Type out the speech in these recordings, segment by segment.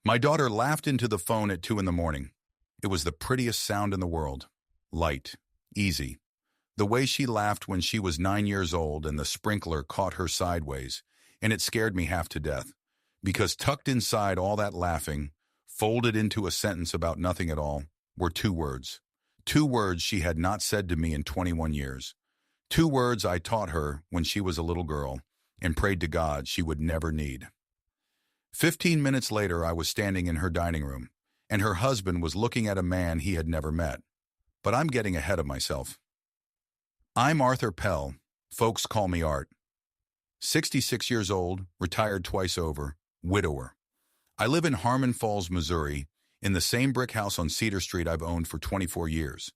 My daughter laughed into the phone at 2 in the morning. It was the prettiest sound in the world. Light, easy. The way she laughed when she was 9 years old and the sprinkler caught her sideways, and it scared me half to death. Because tucked inside all that laughing, folded into a sentence about nothing at all, were 2 words. 2 words she had not said to me in 21 years. 2 words I taught her when she was a little girl and prayed to God she would never need. 15 minutes later, I was standing in her dining room, and her husband was looking at a man he had never met. But I'm getting ahead of myself. I'm Arthur Pell. Folks call me Art. 66 years old, retired twice over, widower. I live in Harmon Falls, Missouri, in the same brick house on Cedar Street I've owned for 24 years.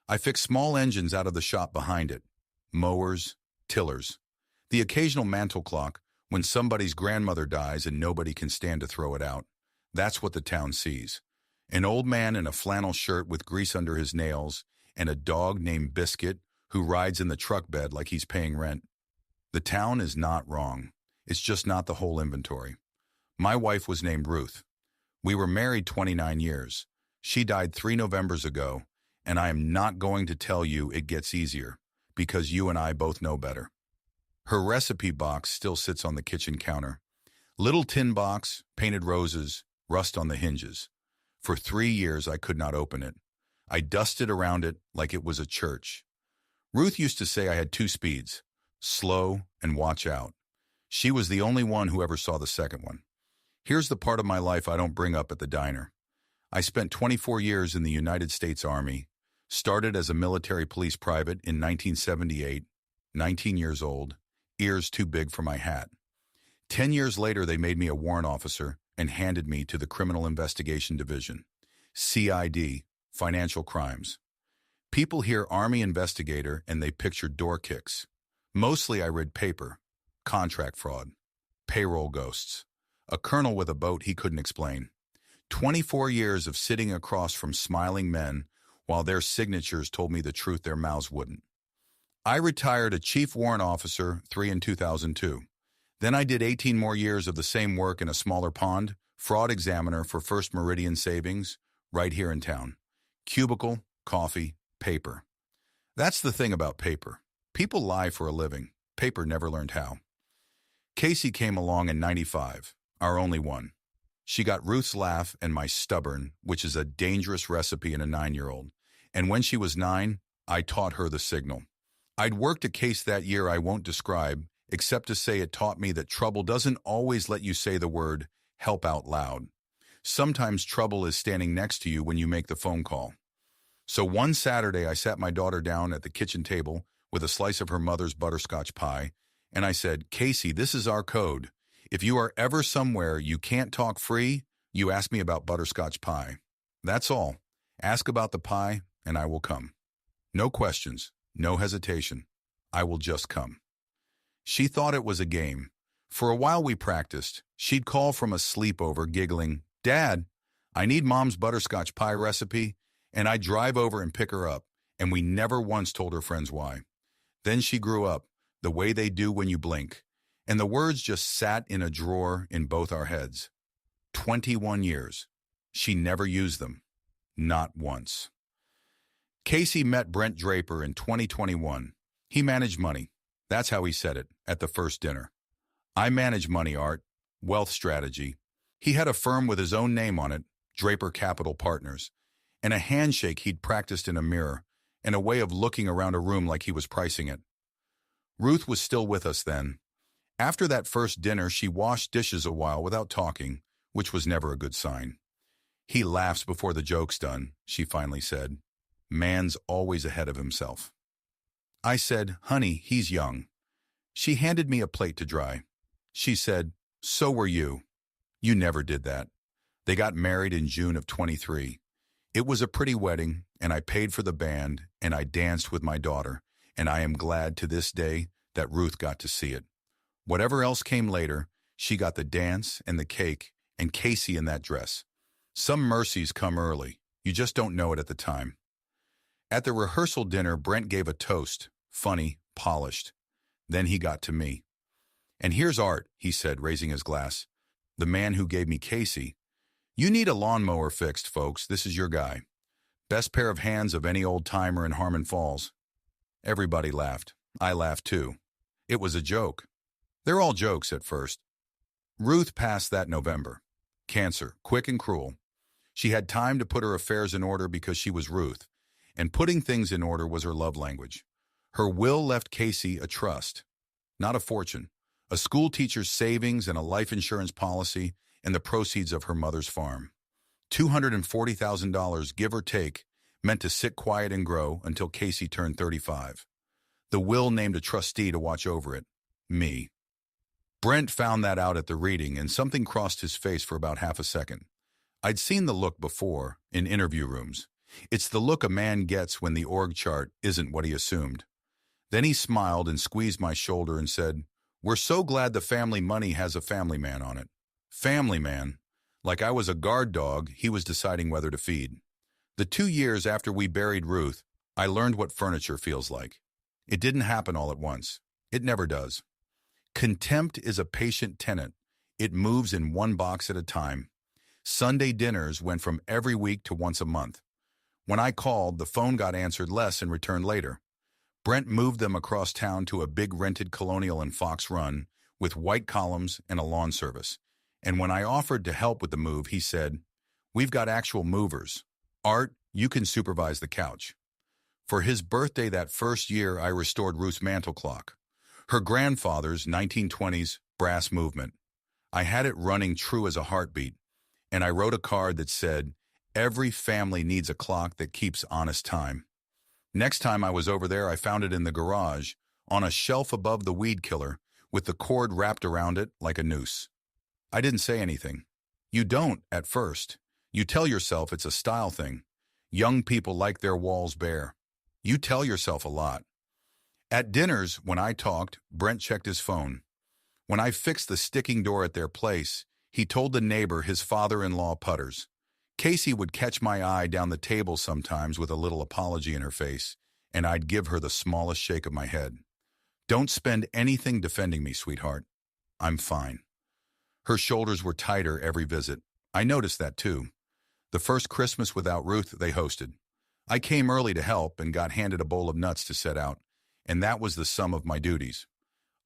I fix small engines out of the shop behind it. Mowers, tillers. The occasional mantle clock when somebody's grandmother dies and nobody can stand to throw it out. That's what the town sees. An old man in a flannel shirt with grease under his nails and a dog named Biscuit who rides in the truck bed like he's paying rent. The town is not wrong. It's just not the whole inventory. My wife was named Ruth. We were married 29 years. She died 3 Novembers ago, and I am not going to tell you it gets easier, because you and I both know better. Her recipe box still sits on the kitchen counter. Little tin box, painted roses, rust on the hinges. For 3 years I could not open it. I dusted around it like it was a church. Ruth used to say I had 2 speeds, slow and watch out. She was the only one who ever saw the second one. Here's the part of my life I don't bring up at the diner. I spent 24 years in the United States Army, started as a military police private in 1978, 19 years old, ears too big for my hat. 10 years later, they made me a warrant officer and handed me to the Criminal Investigation Division, CID, Financial Crimes. People hear Army investigator and they picture door kicks. Mostly I read paper, contract fraud, payroll ghosts, a colonel with a boat he couldn't explain. 24 years of sitting across from smiling men while their signatures told me the truth their mouths wouldn't. I retired a chief warrant officer in 2002. Then I did 18 more years of the same work in a smaller pond, fraud examiner for First Meridian Savings, right here in town. Cubicle, coffee, paper. That's the thing about paper. People lie for a living. Paper never learned how. Casey came along in 95, our only one. She got Ruth's laugh and my stubborn, which is a dangerous recipe in a 9-year-old. And when she was 9, I taught her the signal. I'd worked a case that year I won't describe, except to say it taught me that trouble doesn't always let you say the word help out loud. Sometimes trouble is standing next to you when you make the phone call. So one Saturday I sat my daughter down at the kitchen table with a slice of her mother's butterscotch pie, and I said, "Casey, this is our code. If you are ever somewhere you can't talk free, you ask me about butterscotch pie. That's all. Ask about the pie, and I will come. No questions, no hesitation. I will just come." She thought it was a game. For a while we practiced. She'd call from a sleepover giggling, "Dad, I need Mom's butterscotch pie recipe," and I'd drive over and pick her up, and we never once told her friends why. Then she grew up, the way they do when you blink, and the words just sat in a drawer in both our heads. 21 years. She never used them. Not once. Casey met Brent Draper in 2021. He managed money. That's how he said it, at the first dinner. "I manage money, Art. Wealth strategy." He had a firm with his own name on it, Draper Capital Partners, and a handshake he'd practiced in a mirror, and a way of looking around a room like he was pricing it. Ruth was still with us then. After that first dinner, she washed dishes a while without talking, which was never a good sign. "He laughs before the joke's done," she finally said. "Man's always ahead of himself." I said, "Honey, he's young." She handed me a plate to dry. She said, "So were you. You never did that." They got married in June of 23. It was a pretty wedding, and I paid for the band, and I danced with my daughter, and I am glad to this day that Ruth got to see it. Whatever else came later, she got the dance and the cake and Casey in that dress. Some mercies come early. You just don't know it at the time. At the rehearsal dinner, Brent gave a toast, funny, polished. Then he got to me. "And here's Art," he said, raising his glass. "The man who gave me Casey. You need a lawnmower fixed, folks. This is your guy. Best pair of hands of any old-timer in Harmon Falls. Everybody laughed. I laughed too. It was a joke. They're all jokes at first. Ruth passed that November. Cancer, quick and cruel. She had time to put her affairs in order because she was Ruth, and putting things in order was her love language. Her will left Casey a trust, not a fortune, a school teacher's savings and a life insurance policy, and the proceeds of her mother's farm. $240,000, give or take, meant to sit quiet and grow until Casey turned 35. The will named a trustee to watch over it. Me. Brent found that out at the reading, and something crossed his face for about half a second. I'd seen the look before, in interview rooms. It's the look a man gets when the org chart isn't what he assumed. Then he smiled and squeezed my shoulder and said, "We're so glad the family money has a family man on it." Family man. Like I was a guard dog, he was deciding whether to feed. The 2 years after we buried Ruth, I learned what furniture feels like. It didn't happen all at once. It never does. Contempt is a patient tenant. It moves in one box at a time. Sunday dinners went from every week to once a month. When I called, the phone got answered less and returned later. Brent moved them across town to a big rented colonial in Fox Run with white columns and a lawn service. And when I offered to help with the move, he said, "We've got actual movers. Art, you can supervise the couch." For his birthday that first year, I restored Ruth's mantel clock. Her grandfather's 1920s brass movement. I had it running true as a heartbeat, and I wrote a card that said, "Every family needs a clock that keeps honest time." Next time I was over there, I found it in the garage, on a shelf above the weed killer, with the cord wrapped around it like a noose. I didn't say anything. You don't, at first. You tell yourself it's a style thing. Young people like their walls bare. You tell yourself a lot. At dinners, when I talked, Brent checked his phone. When I fixed the sticking door at their place, he told the neighbor his father-in-law putters. Casey would catch my eye down the table sometimes with a little apology in her face, and I'd give her the smallest shake of my head. "Don't spend anything defending me, sweetheart. I'm fine." Her shoulders were tighter every visit. I noticed that too. The first Christmas without Ruth they hosted. I came early to help and got handed a bowl of nuts to set out, and that was the sum of my duties.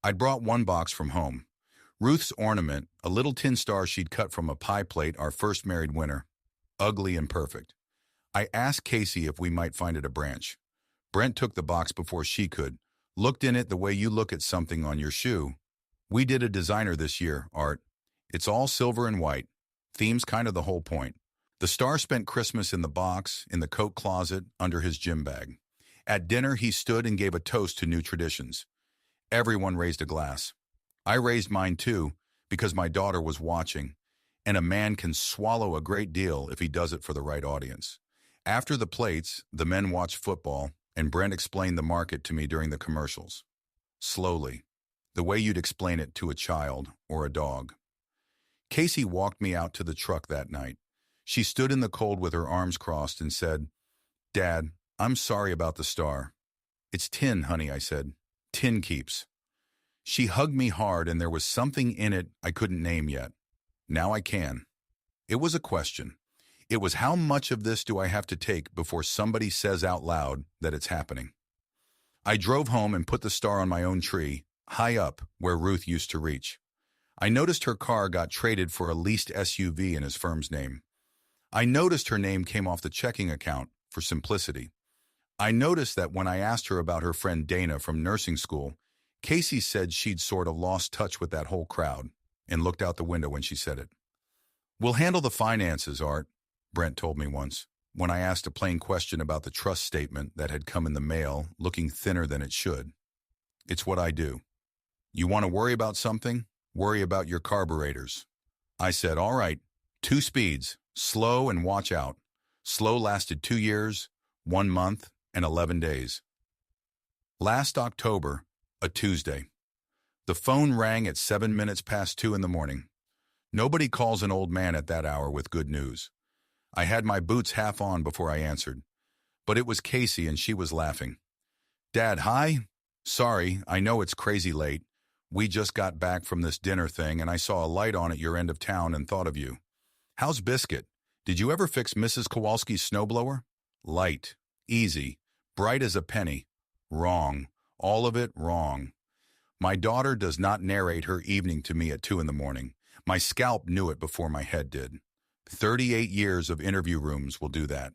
I'd brought one box from home. Ruth's ornament, a little tin star she'd cut from a pie plate our first married winter. Ugly and perfect. I asked Casey if we might find it a branch. Brent took the box before she could, looked in it the way you look at something on your shoe. "We did a designer this year, Art. It's all silver and white. Theme's kind of the whole point." The star spent Christmas in the box, in the coat closet, under his gym bag. At dinner, he stood and gave a toast to new traditions. Everyone raised a glass. I raised mine too, because my daughter was watching, and a man can swallow a great deal if he does it for the right audience. After the plates, the men watched football, and Brent explained the market to me during the commercials. Slowly, the way you'd explain it to a child or a dog. Casey walked me out to the truck that night. She stood in the cold with her arms crossed and said, "Dad, I'm sorry about the star." "It's tin, honey," I said. "Tin keeps." She hugged me hard, and there was something in it I couldn't name yet. Now I can. It was a question. It was, how much of this do I have to take before somebody says out loud that it's happening? I drove home and put the star on my own tree, high up where Ruth used to reach. I noticed her car got traded for a leased SUV in his firm's name. I noticed her name came off the checking account for simplicity. I noticed that when I asked her about her friend Dana from nursing school, Casey said she'd sort of lost touch with that whole crowd and looked out the window when she said it. "We'll handle the finances, Art," Brent told me once, when I asked a plain question about the trust statement that had come in the mail looking thinner than it should. "It's what I do. You want to worry about something? Worry about your carburetors." I said, "All right, 2 speeds, slow and watch out." Slow lasted 2 years, 1 month, and 11 days. Last October, a Tuesday. The phone rang at 7 minutes past 2 in the morning. Nobody calls an old man at that hour with good news. I had my boots half on before I answered. But it was Casey, and she was laughing. "Dad, hi? Sorry, I know it's crazy late. We just got back from this dinner thing, and I saw a light on at your end of town and thought of you. How's Biscuit? Did you ever fix Mrs. Kowalski's snowblower? Light, easy, bright as a penny. Wrong. All of it wrong. My daughter does not narrate her evening to me at 2 in the morning. My scalp knew it before my head did. 38 years of interview rooms will do that.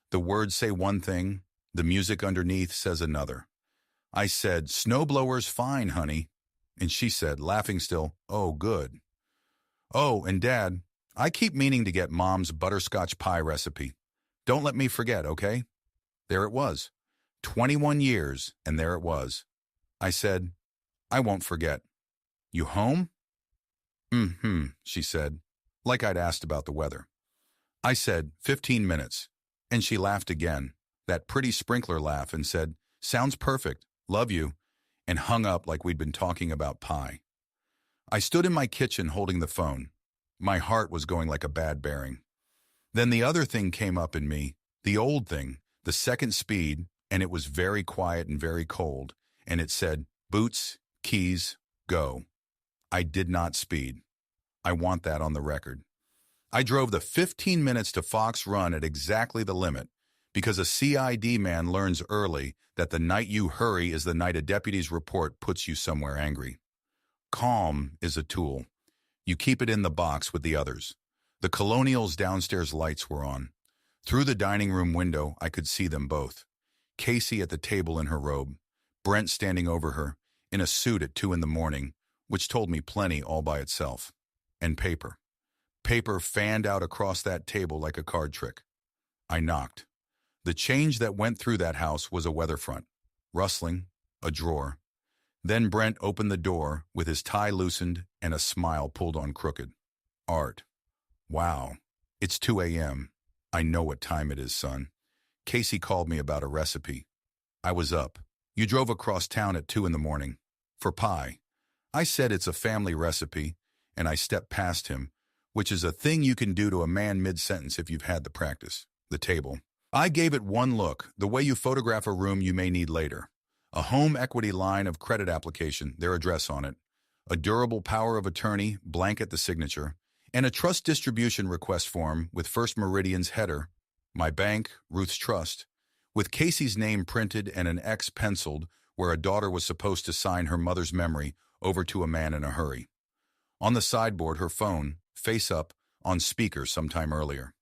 The words say one thing, the music underneath says another. I said, "Snowblower's fine, honey." And she said, laughing still, "Oh, good." "Oh, and Dad, I keep meaning to get Mom's butterscotch pie recipe. Don't let me forget, okay?" There it was. 21 years, and there it was. I said, "I won't forget. You home?" "Mm-hmm," she said, like I'd asked about the weather. I said, 15 minutes, and she laughed again, that pretty sprinkler laugh, and said, "Sounds perfect, love you," and hung up like we'd been talking about pie. I stood in my kitchen holding the phone. My heart was going like a bad bearing. Then the other thing came up in me, the old thing, the second speed, and it was very quiet and very cold, and it said, "Boots, keys, go." I did not speed. I want that on the record. I drove the 15 minutes to Fox Run at exactly the limit, because a CID man learns early that the night you hurry is the night a deputy's report puts you somewhere angry. Calm is a tool. You keep it in the box with the others. The Colonial's downstairs lights were on. Through the dining room window, I could see them both. Casey at the table in her robe, Brent standing over her, in a suit at 2 in the morning, which told me plenty all by itself. And paper. Paper fanned out across that table like a card trick. I knocked. The change that went through that house was a weather front. Rustling, a drawer. Then Brent opened the door with his tie loosened and a smile pulled on crooked. "Art. Wow. It's 2 a.m. I know what time it is, son. Casey called me about a recipe. I was up. You drove across town at 2 in the morning. For pie. I said it's a family recipe, and I stepped past him, which is a thing you can do to a man mid-sentence if you've had the practice. The table. I gave it one look, the way you photograph a room you may need later. A home equity line of credit application, their address on it. A durable power of attorney, blank at the signature. And a trust distribution request form with First Meridian's header, my bank, Ruth's Trust, with Casey's name printed and an X penciled where a daughter was supposed to sign her mother's memory over to a man in a hurry. On the sideboard, her phone, face up, on speaker sometime earlier.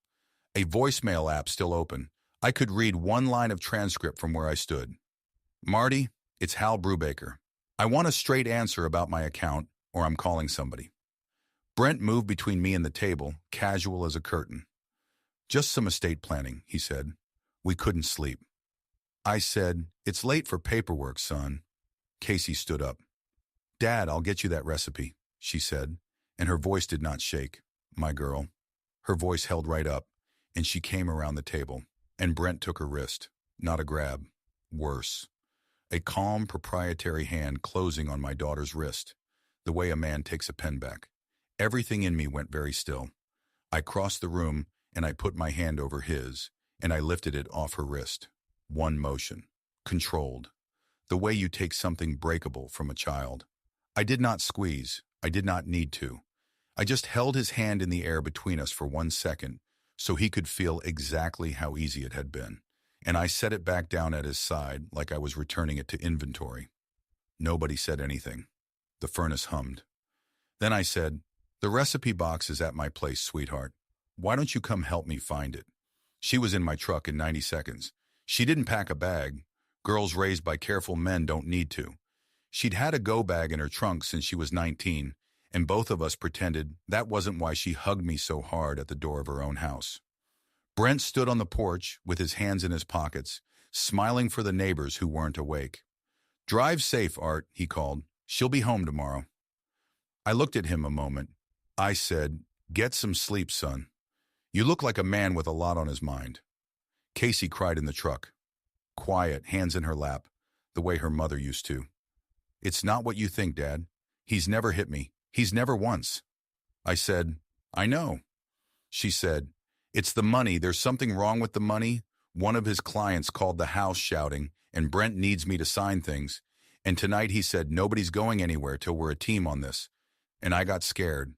A voicemail app still open. I could read one line of transcript from where I stood. "Marty, it's Hal Brubaker. I want a straight answer about my account, or I'm calling somebody." Brent moved between me and the table, casual as a curtain. "Just some estate planning," he said. "We couldn't sleep." I said, "It's late for paperwork, son." Casey stood up. "Dad, I'll get you that recipe," she said, and her voice did not shake. My girl. Her voice held right up, and she came around the table, and Brent took her wrist. Not a grab. Worse. A calm, proprietary hand closing on my daughter's wrist, the way a man takes a pen back. Everything in me went very still. I crossed the room, and I put my hand over his, and I lifted it off her wrist. One motion. Controlled. The way you take something breakable from a child. I did not squeeze. I did not need to. I just held his hand in the air between us for 1 second, so he could feel exactly how easy it had been. And I set it back down at his side like I was returning it to inventory. Nobody said anything. The furnace hummed. Then I said, "The recipe box is at my place, sweetheart. Why don't you come help me find it?" She was in my truck in 90 seconds. She didn't pack a bag. Girls raised by careful men don't need to. She'd had a go bag in her trunk since she was 19, and both of us pretended that wasn't why she hugged me so hard at the door of her own house. Brent stood on the porch with his hands in his pockets, smiling for the neighbors who weren't awake. "Drive safe, Art," he called. "She'll be home tomorrow." I looked at him a moment. I said, "Get some sleep, son. You look like a man with a lot on his mind." Casey cried in the truck. Quiet, hands in her lap, the way her mother used to. "It's not what you think, Dad. He's never hit me. He's never once." I said, "I know." She said, "It's the money. There's something wrong with the money. One of his clients called the house shouting, and Brent needs me to sign things. And tonight he said nobody's going anywhere till we're a team on this. And I got scared.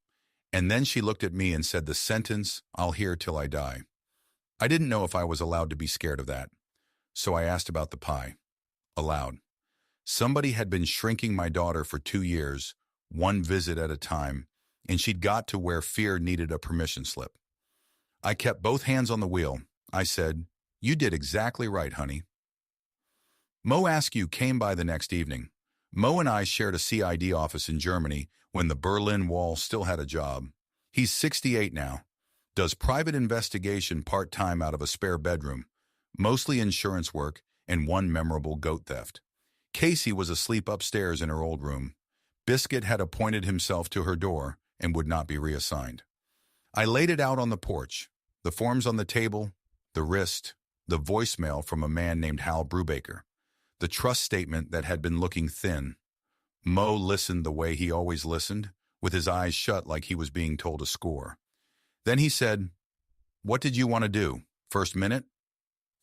And then she looked at me and said the sentence I'll hear till I die. I didn't know if I was allowed to be scared of that, so I asked about the pie. Aloud. Somebody had been shrinking my daughter for 2 years, one visit at a time, and she'd got to where fear needed a permission slip. I kept both hands on the wheel. I said, "You did exactly right, honey." Mo Askew came by the next evening. Mo and I shared a CID office in Germany when the Berlin Wall still had a job. He's 68 now, does private investigation part-time out of a spare bedroom, mostly insurance work and one memorable goat theft. Casey was asleep upstairs in her old room. Biscuit had appointed himself to her door and would not be reassigned. I laid it out on the porch, the forms on the table, the wrist, the voicemail from a man named Hal Brubaker, the trust statement that had been looking thin. Mo listened the way he always listened, with his eyes shut like he was being told a score. Then he said, "What did you want to do? First minute?"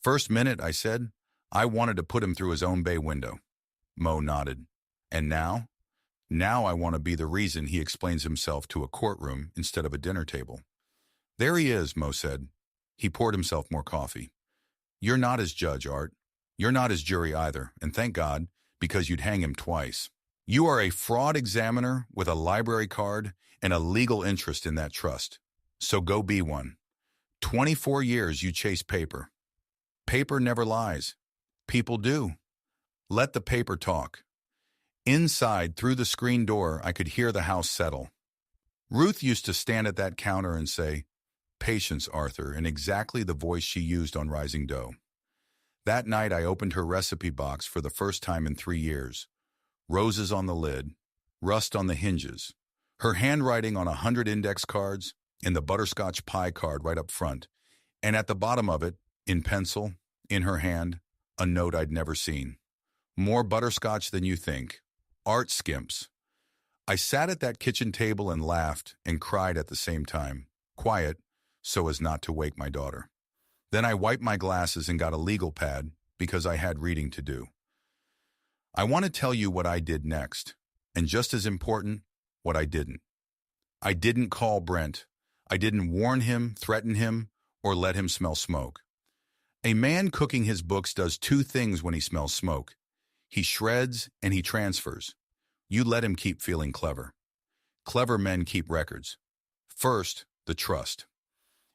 "First minute," I said. "I wanted to put him through his own bay window." Mo nodded. "And now?" "Now I want to be the reason he explains himself to a courtroom instead of a dinner table." "There he is," Mo said. He poured himself more coffee. "You're not his judge, Art. You're not his jury either, and thank God, because you'd hang him twice. You are a fraud examiner with a library card and a legal interest in that trust. So go be one. 24 years you chase paper. Paper never lies. People do. Let the paper talk." Inside, through the screen door, I could hear the house settle. Ruth used to stand at that counter and say, "Patience, Arthur," in exactly the voice she used on Rising Dough. That night I opened her recipe box for the first time in 3 years. Roses on the lid, rust on the hinges, her handwriting on 100 index cards, and the butterscotch pie card right up front, and at the bottom of it, in pencil, in her hand, a note I'd never seen. "More butterscotch than you think. Art Skimps." I sat at that kitchen table and laughed and cried at the same time, quiet, so as not to wake my daughter. Then I wiped my glasses and got a legal pad because I had reading to do. I want to tell you what I did next, and just as important, what I didn't. I didn't call Brent. I didn't warn him, threaten him, or let him smell smoke. A man cooking his books does 2 things when he smells smoke. He shreds and he transfers. You let him keep feeling clever. Clever men keep records. First, the trust.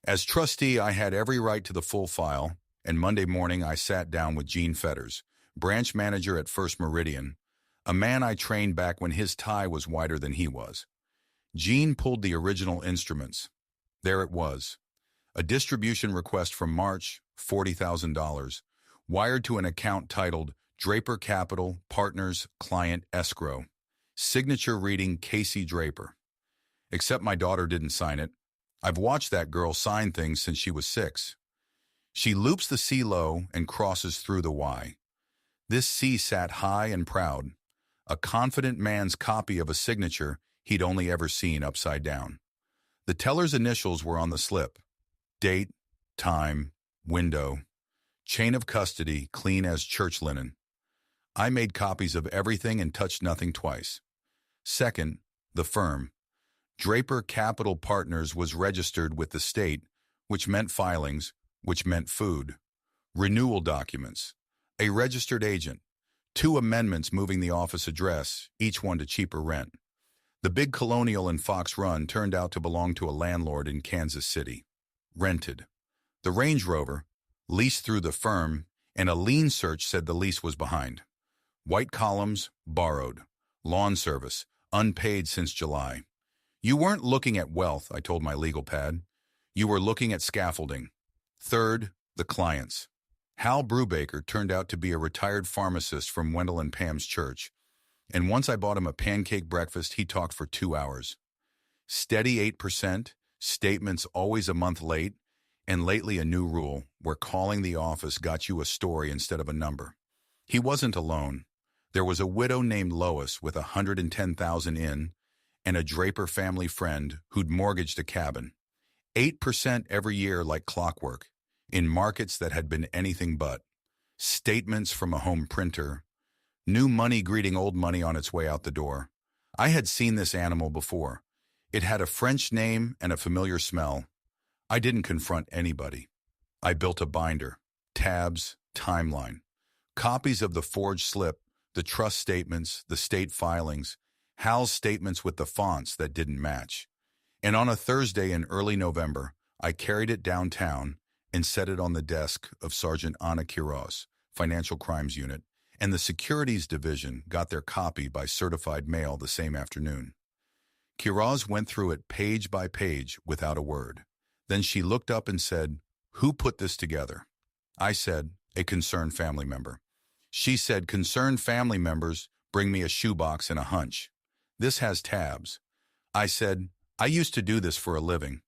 As trustee, I had every right to the full file, and Monday morning I sat down with Gene Fetters, branch manager at First Meridian, a man I trained back when his tie was wider than he was. Gene pulled the original instruments. There it was. A distribution request from March, $40,000, wired to an account titled Draper Capital Partners Client Escrow. Signature reading Casey Draper. Except my daughter didn't sign it. I've watched that girl sign things since she was 6. She loops the C low and crosses through the Y. This C sat high and proud, a confident man's copy of a signature he'd only ever seen upside down. The teller's initials were on the slip. Date, time, window, chain of custody, clean as church linen. I made copies of everything and touched nothing twice. Second, the firm. Draper Capital Partners was registered with the state, which meant filings, which meant food. Renewal documents. A registered agent. 2 amendments moving the office address, each one to cheaper rent. The big Colonial in Fox Run turned out to belong to a landlord in Kansas City. Rented. The Range Rover, leased through the firm, and a lien search said the lease was behind. White columns, borrowed. Lawn service, unpaid since July. You weren't looking at wealth, I told my legal pad. You were looking at scaffolding. Third, the clients. Hal Brubaker turned out to be a retired pharmacist from Wendell and Pam's church, and once I bought him a pancake breakfast, he talked for 2 hours. Steady 8%, statements always a month late, and lately a new rule where calling the office got you a story instead of a number. He wasn't alone. There was a widow named Lois with $110,000 in, and a Draper family friend who'd mortgaged a cabin. 8% every year like clockwork, in markets that had been anything but. Statements from a home printer. New money greeting old money on its way out the door. I had seen this animal before. It had a French name and a familiar smell. I didn't confront anybody. I built a binder, tabs, timeline, copies of the forged slip, the trust statements, the state filings, Hal's statements with the fonts that didn't match. And on a Thursday in early November, I carried it downtown and set it on the desk of Sergeant Anna Quiroz, Financial Crimes Unit, and the Securities Division got their copy by certified mail the same afternoon. Quiroz went through it page by page without a word. Then she looked up and said, "Who put this together?" I said, "A concerned family member." She said, "Concerned family members bring me a shoebox and a hunch. This has tabs." I said, "I used to do this for a living."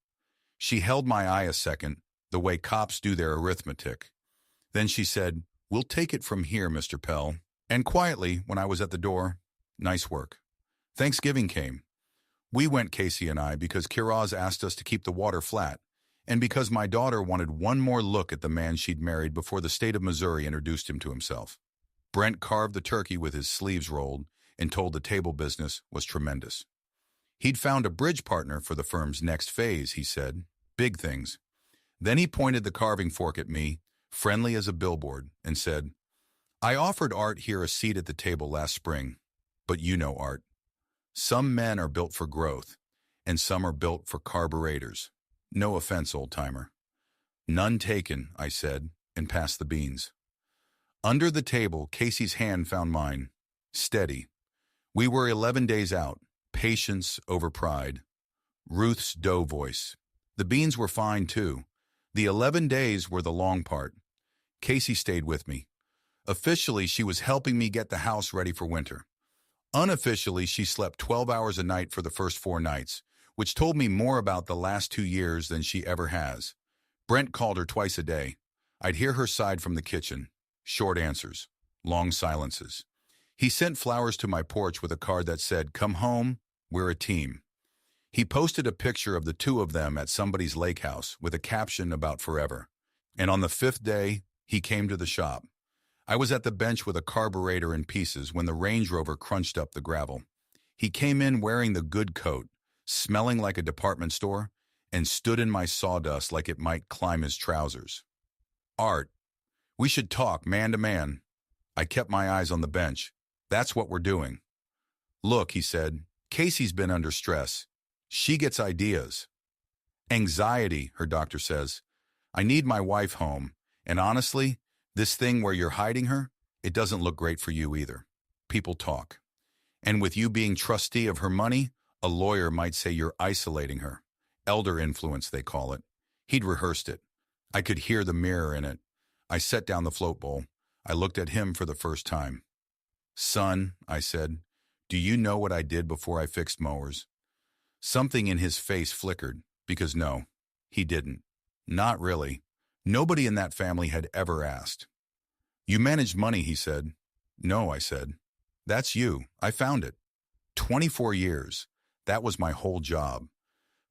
She held my eye a second, the way cops do their arithmetic. Then she said, "We'll take it from here, Mr. Pell." And quietly, when I was at the door, "Nice work." Thanksgiving came. We went, Casey and I, because Quiroz asked us to keep the water flat, and because my daughter wanted one more look at the man she'd married before the state of Missouri introduced him to himself. Brent carved the turkey with his sleeves rolled and told the table business was tremendous. He'd found a bridge partner for the firm's next phase, he said. Big things. Then he pointed the carving fork at me, friendly as a billboard, and said, "I offered Art here a seat at the table last spring, but you know Art. Some men are built for growth, and some are built for carburetors. No offense, old-timer." "None taken," I said, and passed the beans. Under the table, Casey's hand found mine. Steady. We were 11 days out. Patience over pride. Ruth's dough voice. The beans were fine, too. The 11 days were the long part. Casey stayed with me. Officially, she was helping me get the house ready for winter. Unofficially, she slept 12 hours a night for the first 4 nights, which told me more about the last 2 years than she ever has. Brent called her twice a day. I'd hear her side from the kitchen. Short answers. Long silences. He sent flowers to my porch with a card that said, "Come home, we're a team." He posted a picture of the 2 of them at somebody's lake house with a caption about forever. And on the 5th day, he came to the shop. I was at the bench with a carburetor in pieces when the Range Rover crunched up the gravel. He came in wearing the good coat, smelling like a department store, and stood in my sawdust like it might climb his trousers. "Art, we should talk man to man." I kept my eyes on the bench. "That's what we're doing." "Look," he said, "Casey's been under stress. She gets ideas. Anxiety, her doctor says. I need my wife home, and honestly, this thing where you're hiding her, it doesn't look great for you either. People talk. And with you being trustee of her money, a lawyer might say you're isolating her. Elder influence, they call it." He'd rehearsed it. I could hear the mirror in it. I set down the float bowl. I looked at him for the first time. "Son," I said, "do you know what I did before I fixed mowers?" Something in his face flickered, because no, he didn't. Not really. Nobody in that family had ever asked. "You managed money," he said. "No," I said. "That's you. I found it. 24 years. That was my whole job.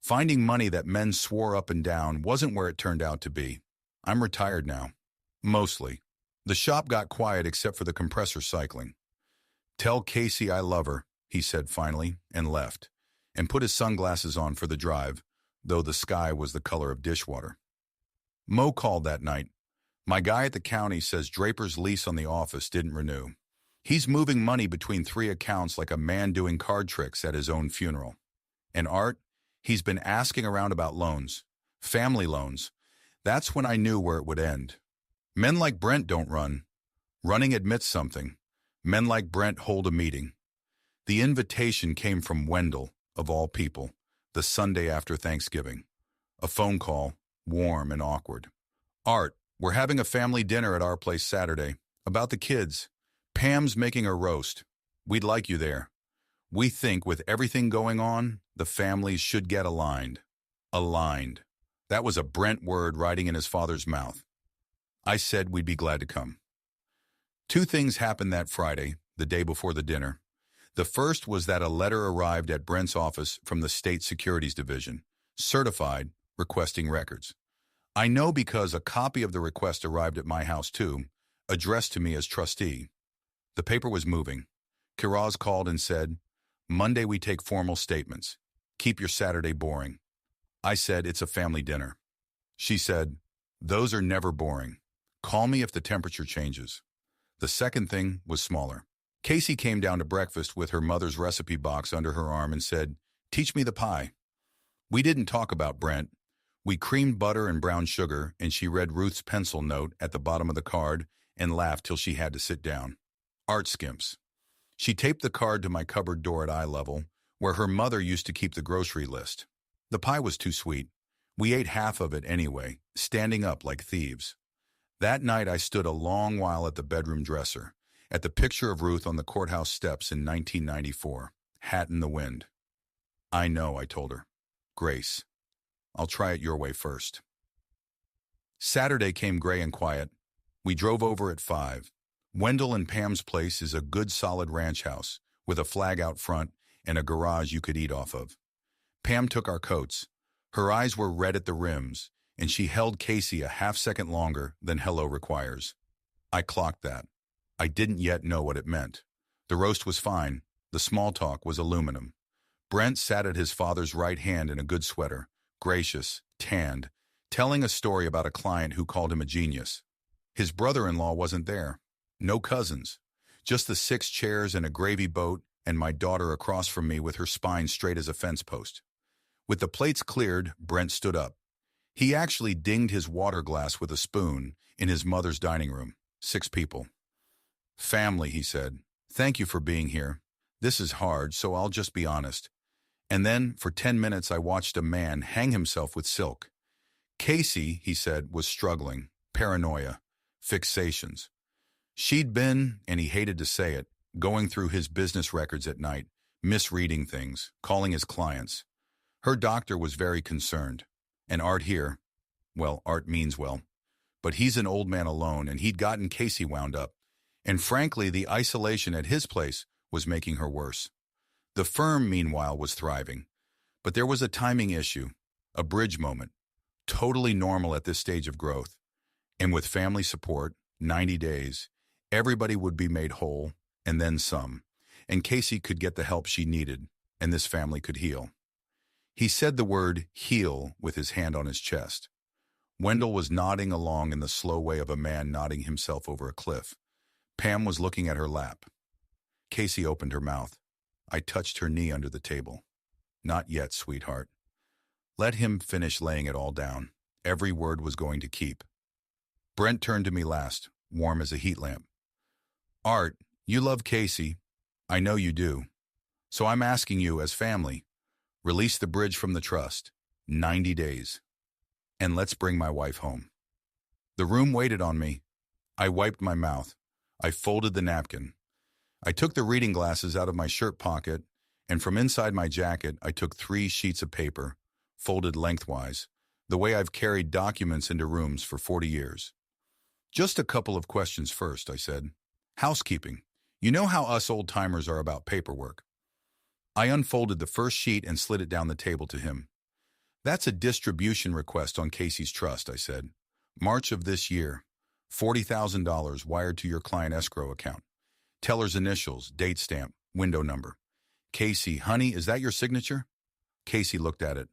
Finding money that men swore up and down wasn't where it turned out to be. I'm retired now. Mostly. The shop got quiet except for the compressor cycling. "Tell Casey I love her," he said finally, and left, and put his sunglasses on for the drive, though the sky was the color of dishwater. Mo called that night. "My guy at the county says Draper's lease on the office didn't renew. He's moving money between 3 accounts like a man doing card tricks at his own funeral. And Art, he's been asking around about loans. Family loans. That's when I knew where it would end. Men like Brent don't run. Running admits something. Men like Brent hold a meeting." The invitation came from Wendell, of all people, the Sunday after Thanksgiving. A phone call, warm and awkward. "Art, we're having a family dinner at our place Saturday. About the kids. Pam's making a roast. We'd like you there. We think with everything going on, the families should get aligned." Aligned. That was a Brent word riding in his father's mouth. I said we'd be glad to come. 2 things happened that Friday, the day before the dinner. The first was that a letter arrived at Brent's office from the State Securities Division, certified, requesting records. I know because a copy of the request arrived at my house too, addressed to me as trustee. The paper was moving. Quiroz called and said, "Monday we take formal statements. Keep your Saturday boring. I said, it's a family dinner. She said, those are never boring. Call me if the temperature changes. The second thing was smaller. Casey came down to breakfast with her mother's recipe box under her arm and said, teach me the pie. We didn't talk about Brent. We creamed butter and brown sugar, and she read Ruth's pencil note at the bottom of the card and laughed till she had to sit down. Art skimps. She taped the card to my cupboard door at eye level, where her mother used to keep the grocery list. The pie was too sweet. We ate half of it anyway, standing up like thieves. That night I stood a long while at the bedroom dresser, at the picture of Ruth on the courthouse steps in 1994, hat in the wind. I know, I told her. Grace, I'll try it your way first. Saturday came gray and quiet. We drove over at 5. Wendell and Pam's place is a good solid ranch house with a flag out front and a garage you could eat off of. Pam took our coats. Her eyes were red at the rims, and she held Casey a half-second longer than hello requires. I clocked that. I didn't yet know what it meant. The roast was fine. The small talk was aluminum. Brent sat at his father's right hand in a good sweater, gracious, tanned, telling a story about a client who called him a genius. His brother-in-law wasn't there. No cousins. Just the 6 chairs and a gravy boat and my daughter across from me with her spine straight as a fence post. With the plates cleared, Brent stood up. He actually dinged his water glass with a spoon in his mother's dining room. 6 people. Family, he said. Thank you for being here. This is hard, so I'll just be honest. And then, for 10 minutes, I watched a man hang himself with silk. Casey, he said, was struggling. Paranoia. Fixations. She'd been, and he hated to say it, going through his business records at night, misreading things, calling his clients. Her doctor was very concerned. And Art here, well, Art means well. But he's an old man alone, and he'd gotten Casey wound up. And frankly, the isolation at his place was making her worse. The firm, meanwhile, was thriving. But there was a timing issue, a bridge moment, totally normal at this stage of growth. And with family support, 90 days, everybody would be made whole, and then some. And Casey could get the help she needed, and this family could heal. He said the word heal with his hand on his chest. Wendell was nodding along in the slow way of a man nodding himself over a cliff. Pam was looking at her lap. Casey opened her mouth. I touched her knee under the table. Not yet, sweetheart. Let him finish laying it all down. Every word was going to keep. Brent turned to me last, warm as a heat lamp. Art, you love Casey. I know you do. So I'm asking you, as family, release the bridge from the trust. 90 days. And let's bring my wife home. The room waited on me. I wiped my mouth. I folded the napkin. I took the reading glasses out of my shirt pocket, and from inside my jacket I took 3 sheets of paper, folded lengthwise, the way I've carried documents into rooms for 40 years. Just a couple of questions first, I said. Housekeeping. You know how us old-timers are about paperwork. I unfolded the first sheet and slid it down the table to him. That's a distribution request on Casey's trust, I said. March of this year. $40,000 wired to your client escrow account. Teller's initials, date stamp, window number. Casey, honey, is that your signature? Casey looked at it.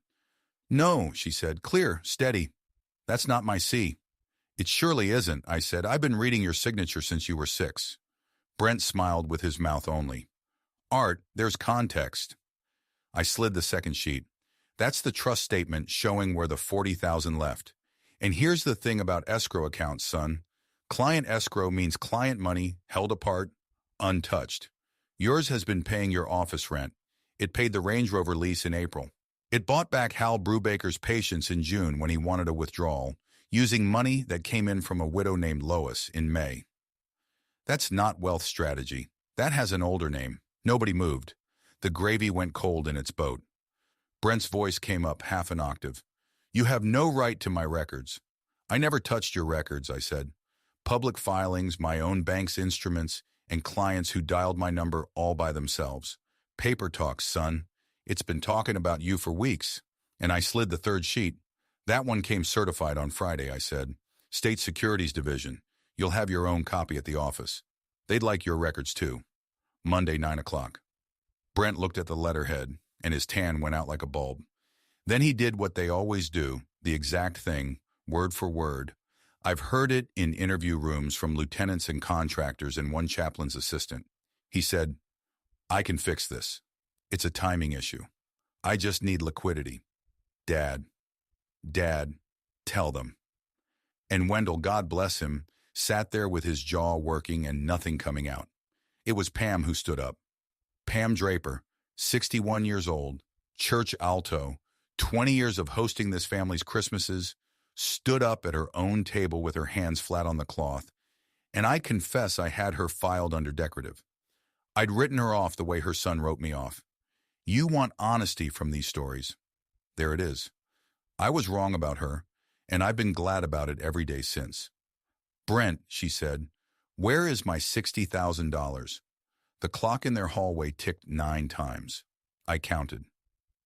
No, she said. Clear, steady. That's not my C. It surely isn't, I said. I've been reading your signature since you were 6. Brent smiled with his mouth only. Art, there's context. I slid the second sheet. That's the trust statement showing where the $40,000 left. And here's the thing about escrow accounts, son. Client escrow means client money held apart, untouched. Yours has been paying your office rent. It paid the Range Rover lease in April. It bought back Hal Brubaker's patience in June when he wanted a withdrawal, using money that came in from a widow named Lois in May. That's not wealth strategy. That has an older name. Nobody moved. The gravy went cold in its boat. Brent's voice came up half an octave. You have no right to my records. I never touched your records, I said. Public filings, my own bank's instruments, and clients who dialed my number all by themselves. Paper talks, son. It's been talking about you for weeks. And I slid the third sheet. That one came certified on Friday, I said. State Securities Division. You'll have your own copy at the office. They'd like your records too. Monday, 9 o'clock. Brent looked at the letterhead. and his tan went out like a bulb. Then he did what they always do, the exact thing, word for word. I've heard it in interview rooms from lieutenants and contractors and one chaplain's assistant. He said, "I can fix this. It's a timing issue. I just need liquidity. Dad, tell them." And Wendell, God bless him, sat there with his jaw working and nothing coming out. It was Pam who stood up. Pam Draper, 61 years old, church alto, 20 years of hosting this family's Christmases, stood up at her own table with her hands flat on the cloth, and I confess I had her filed under decorative. I'd written her off the way her son wrote me off. You want honesty from these stories. There it is. I was wrong about her, and I've been glad about it every day since. "Brent," she said, "where is my $60,000? The clock in their hallway ticked 9 times. I counted.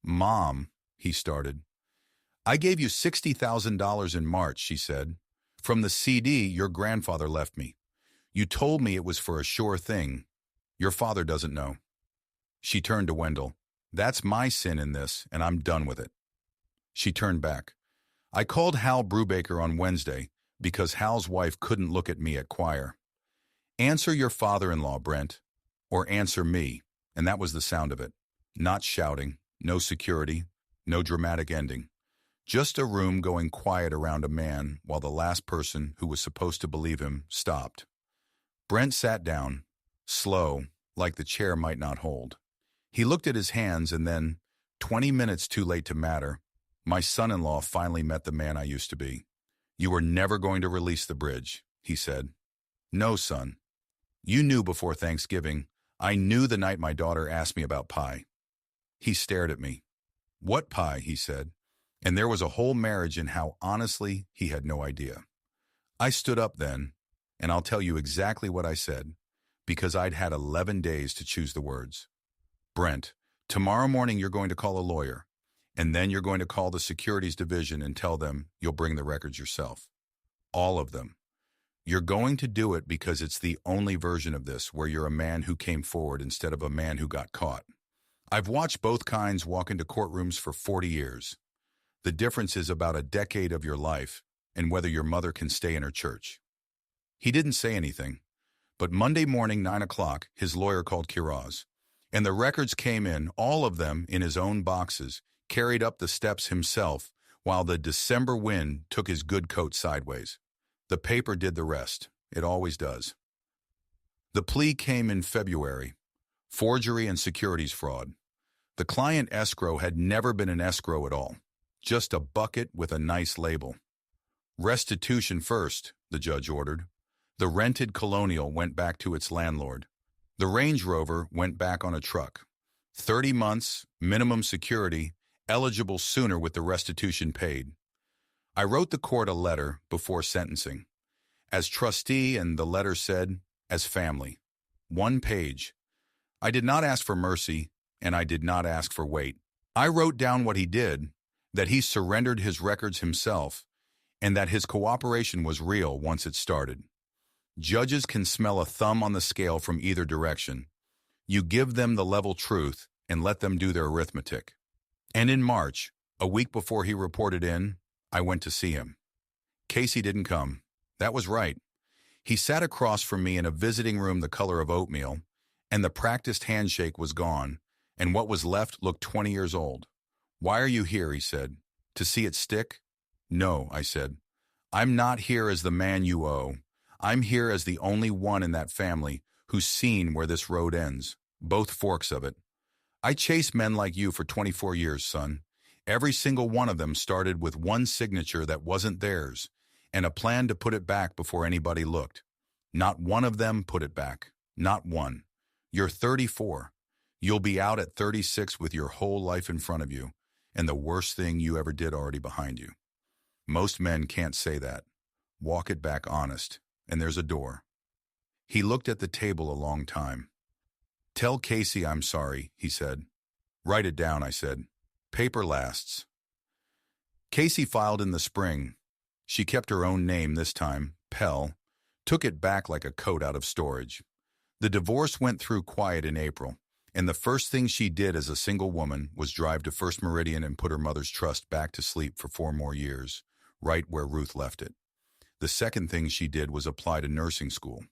"Mom," he started. "I gave you $60,000 in March," she said. "From the CD your grandfather left me. You told me it was for a sure thing. Your father doesn't know." She turned to Wendell. "That's my sin in this, and I'm done with it." She turned back. "I called Hal Brubaker on Wednesday because Hal's wife couldn't look at me at choir. Answer your father-in-law, Brent, or answer me," and that was the sound of it. Not shouting, no security, no dramatic ending. Just a room going quiet around a man while the last person who was supposed to believe him stopped. Brent sat down, slow, like the chair might not hold. He looked at his hands and then, 20 minutes too late to matter, my son-in-law finally met the man I used to be. "You were never going to release the bridge," he said. "No, son. You knew before Thanksgiving. I knew the night my daughter asked me about pie." He stared at me. "What pie?" he said. And there was a whole marriage in how honestly he had no idea. I stood up then, and I'll tell you exactly what I said, because I'd had 11 days to choose the words. "Brent, tomorrow morning you're going to call a lawyer, and then you're going to call the securities division and tell them you'll bring the records yourself. All of them. You're going to do it because it's the only version of this where you're a man who came forward instead of a man who got caught. I've watched both kinds walk into courtrooms for 40 years. The difference is about a decade of your life and whether your mother can stay in her church." He didn't say anything, but Monday morning, 9 o'clock, his lawyer called Kiraz, and the records came in, all of them in his own boxes, carried up the steps himself while the December wind took his good coat sideways. The paper did the rest. It always does. The plea came in February. Forgery and securities fraud. The client escrow had never been an escrow at all. Just a bucket with a nice label. "Restitution first," the judge ordered. The rented Colonial went back to its landlord. The Range Rover went back on a truck. 30 months, minimum security, eligible sooner with the restitution paid. I wrote the court a letter before sentencing. As trustee, and the letter said, as family. 1 page. I did not ask for mercy, and I did not ask for weight. I wrote down what he did, that he surrendered his records himself, and that his cooperation was real once it started. Judges can smell a thumb on the scale from either direction. You give them the level truth and let them do their arithmetic. And in March, a week before he reported in, I went to see him. Casey didn't come. That was right. He sat across from me in a visiting room the color of oatmeal, and the practiced handshake was gone, and what was left looked 20 years old. "Why are you here?" he said. "To see it stick?" "No," I said. "I'm not here as the man you owe. I'm here as the only one in that family who's seen where this road ends, both forks of it. I chased men like you for 24 years, son. Every single one of them started with one signature that wasn't theirs, and a plan to put it back before anybody looked. Not one of them put it back. Not one. You're 34. You'll be out at 36 with your whole life in front of you, and the worst thing you ever did already behind you. Most men can't say that. Walk it back honest, and there's a door." He looked at the table a long time. "Tell Casey I'm sorry," he said. "Write it down," I said. "Paper lasts." Casey filed in the spring. She kept her own name this time, Pell, took it back like a coat out of storage. The divorce went through quiet in April, And the first thing she did as a single woman was drive to First Meridian and put her mother's trust back to sleep for 4 more years, right where Ruth left it. The second thing she did was apply to nursing school.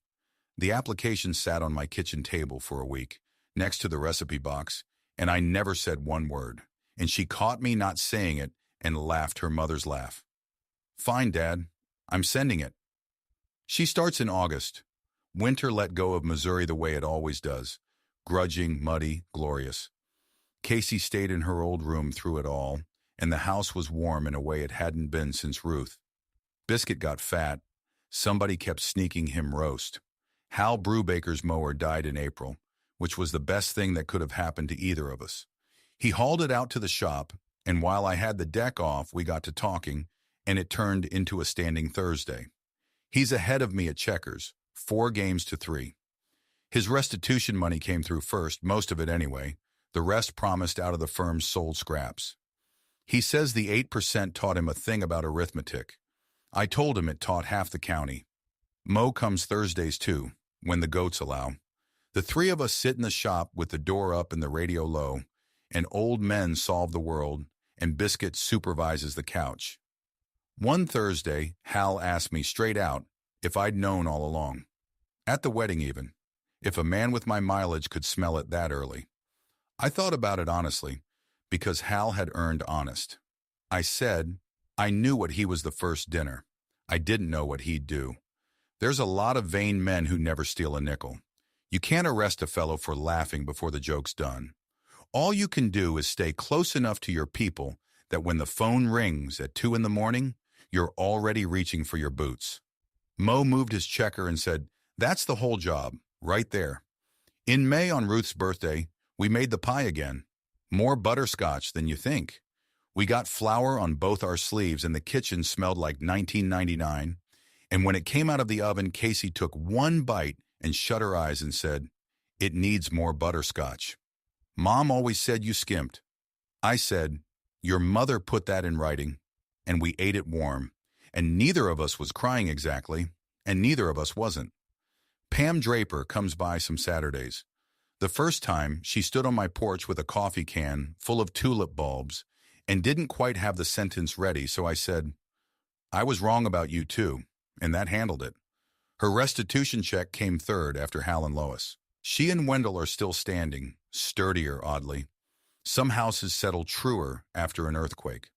The application sat on my kitchen table for a week, next to the recipe box, and I never said one word. And she caught me not saying it and laughed her mother's laugh. "Fine, Dad. I'm sending it." She starts in August. Winter let go of Missouri the way it always does. Grudging, muddy, glorious. Casey stayed in her old room through it all, and the house was warm in a way it hadn't been since Ruth. Biscuit got fat. Somebody kept sneaking him roast. Hal Brubaker's mower died in April, which was the best thing that could have happened to either of us. He hauled it out to the shop, and while I had the deck off, we got to talking, and it turned into a standing Thursday. He's ahead of me at checkers, 4 games to 3. His restitution money came through first, most of it anyway. The rest promised out of the firm's sold scraps. He says the 8% taught him a thing about arithmetic. I told him it taught half the county. Mo comes Thursdays too, when the goats allow. The 3 of us sit in the shop with the door up and the radio low, and old men solve the world, and Biscuit supervises the couch. One Thursday, Hal asked me straight out if I'd known all along. At the wedding even. If a man with my mileage could smell it that early. I thought about it honestly, because Hal had earned honest. I said, I knew what he was the first dinner. I didn't know what he'd do. There's a lot of vain men who never steal a nickel. You can't arrest a fellow for laughing before the joke's done. All you can do is stay close enough to your people that when the phone rings at 2 in the morning, you're already reaching for your boots. Mo moved his checker and said, "That's the whole job, right there." In May on Ruth's birthday, we made the pie again. More butterscotch than you think. We got flour on both our sleeves and the kitchen smelled like 1999. And when it came out of the oven, Casey took one bite and shut her eyes and said, "It needs more butterscotch." Mom always said you skimped. I said, "Your mother put that in writing," and we ate it warm. And neither of us was crying exactly, and neither of us wasn't. Pam Draper comes by some Saturdays. The first time, she stood on my porch with a coffee can full of tulip bulbs and didn't quite have the sentence ready, so I said, "I was wrong about you too," and that handled it. Her restitution check came third after Hal and Lois. She and Wendell are still standing, sturdier oddly. Some houses settle truer after an earthquake.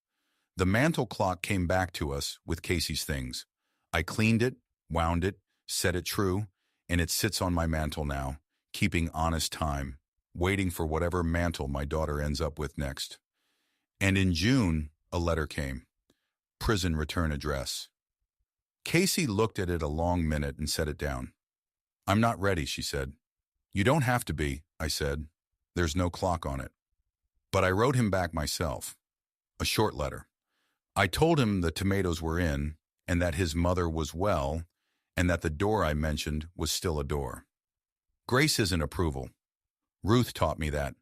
The mantel clock came back to us with Casey's things. I cleaned it, wound it, set it true, and it sits on my mantel now, keeping honest time, waiting for whatever mantle my daughter ends up with next. And in June, a letter came. Prison return address. Casey looked at it a long minute and set it down. "I'm not ready," she said. "You don't have to be," I said. "There's no clock on it." But I wrote him back myself. A short letter. I told him the tomatoes were in, and that his mother was well, and that the door I mentioned was still a door. Grace isn't approval. Ruth taught me that.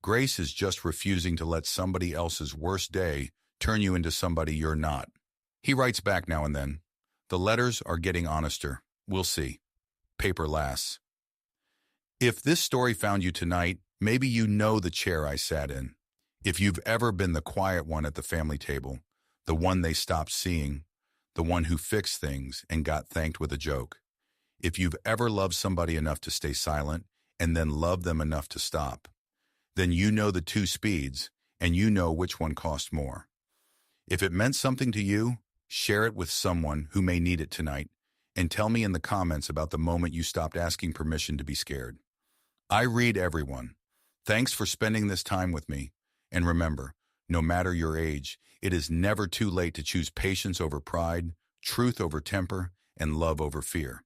Grace is just refusing to let somebody else's worst day turn you into somebody you're not. He writes back now and then. The letters are getting honester. We'll see. Paper lasts. If this story found you tonight, maybe you know the chair I sat in. If you've ever been the quiet one at the family table, the one they stopped seeing, the one who fixed things and got thanked with a joke. If you've ever loved somebody enough to stay silent and then loved them enough to stop, then you know the 2 speeds and you know which one cost more. If it meant something to you, share it with someone who may need it tonight and tell me in the comments about the moment you stopped asking permission to be scared. I read everyone. Thanks for spending this time with me. And remember, no matter your age, it is never too late to choose patience over pride, truth over temper, and love over fear.